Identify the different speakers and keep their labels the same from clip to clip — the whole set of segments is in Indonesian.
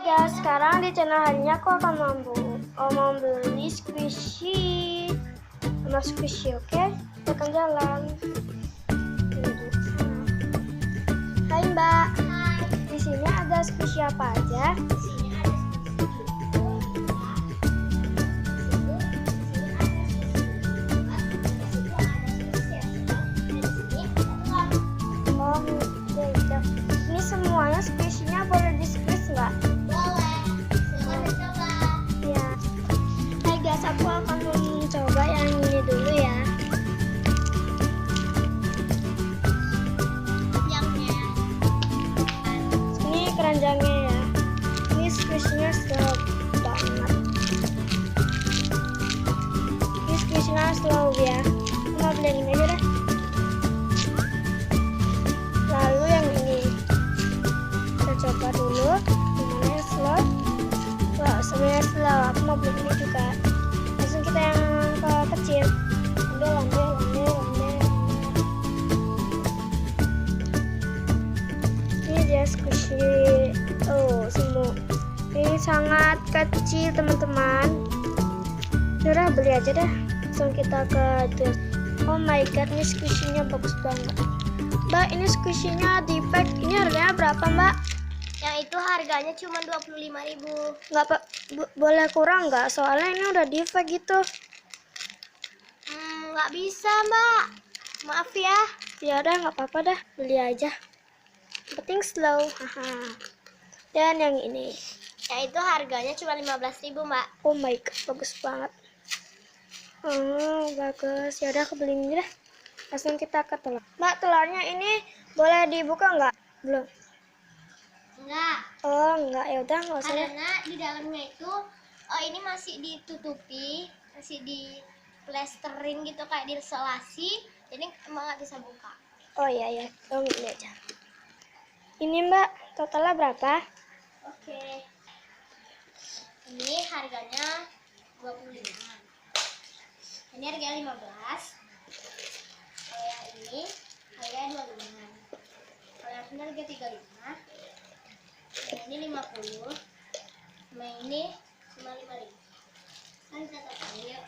Speaker 1: Guys, sekarang di channel harinya aku akan membeli squishy sama squishy, oke? Kita akan jalan. Hai Mbak.
Speaker 2: Hai.
Speaker 1: Di sini ada squishy apa aja?
Speaker 2: Di sini ada
Speaker 1: Oh, beda. Ini semuanya squishy-nya boleh di-squeeze nggak?
Speaker 2: boleh. Silahkan coba.
Speaker 1: Ya. Hai guys, aku akan mencoba yang ini dulu ya.
Speaker 2: Yangnya.
Speaker 1: Ini keranjangnya ya. Ini squishy-nya slow banget. Ini squishy-nya slow ya. Mau beli yang ini aja deh. Lalu yang ini. Kita coba dulu. Gimana yang slow? Wah, semuanya slow. Aku mau beli ini juga. Langsung kita yang ke kecil. Ambil. Ini dia squishy. Oh, semua. Ini sangat kecil teman-teman. Udah beli aja deh. Langsung kita ke dus. Oh my god, ini squishy-nya bagus banget. Mbak, ini squishy-nya di pack. Ini harganya berapa, Mbak?
Speaker 2: Yang itu harganya cuma 25.000.
Speaker 1: Nggak boleh kurang nggak? Soalnya ini udah di pack gitu.
Speaker 2: Nggak bisa, Mbak. Maaf ya.
Speaker 1: Ya udah, nggak apa-apa dah. Beli aja. Yang penting slow. Haha. Dan yang ini.
Speaker 2: Yang itu harganya cuma 15.000, Mbak.
Speaker 1: Oh my god, bagus banget. Oh, bagus. Ya udah, aku beli ini dah. Langsung kita ke telur. Mbak, telurnya ini boleh dibuka nggak? Belum.
Speaker 2: Enggak.
Speaker 1: Oh, nggak. Ya udah, nggak usah deh.
Speaker 2: Karena di dalamnya itu ini masih ditutupi, masih di plesterin gitu kayak diisolasi, jadi emang nggak bisa buka.
Speaker 1: Oh iya ya, tolong beli aja. Ini Mbak, totalnya berapa?
Speaker 2: Oke. Ini harganya 25. Ini harganya 15. Kalau yang ini harganya 25. Kalau yang ini harga 35. Yang ini 50. Sama ini cuma 55. Kan kita total yuk.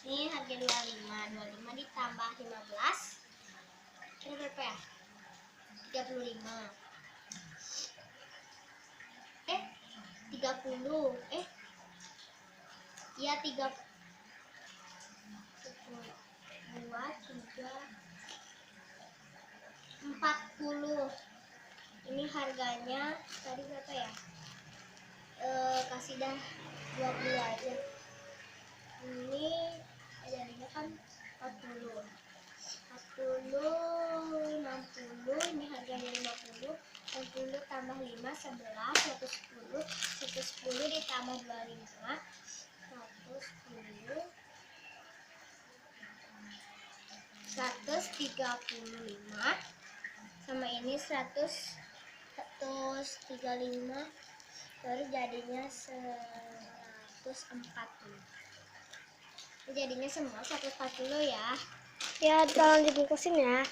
Speaker 2: Ini harga 25 ditambah 15. Ini berapa ya? 35. 30. Iya 3 2 3 40. Ini harganya tadi berapa ya? Kasih dah 20 aja. Ini jadinya kan 40. 60. Ini harganya 50. 60 tambah 5 11. 110 ditambah 25 135 sama ini 135 baru jadinya 140. Jadinya semua 140 ya.
Speaker 1: Ya, tolong dibungkusin ya.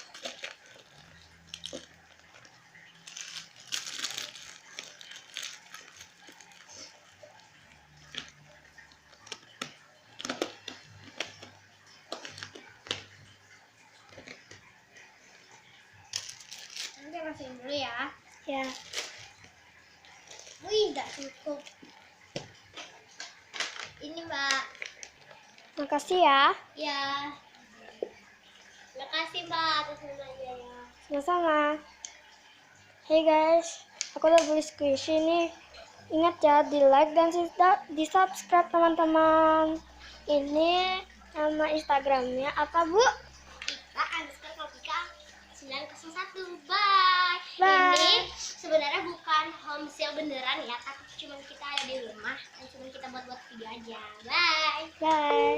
Speaker 2: Nanti masukin dulu ya.
Speaker 1: Ya,
Speaker 2: Wih, nggak cukup. Ini Mbak.
Speaker 1: makasih ya.
Speaker 2: Ya. Makasih Mbak atas namanya ya.
Speaker 1: Sama-sama. Hey guys, aku udah beli squishy nih. Ingat ya, di like dan di subscribe teman-teman. Ini nama Instagramnya apa Bu?
Speaker 2: Kita _kopika 901. Bye.
Speaker 1: Bye.
Speaker 2: Ini sebenarnya bukan home sale beneran ya, tapi cuma kita ada di rumah dan cuma kita buat video aja. Bye.
Speaker 1: Bye.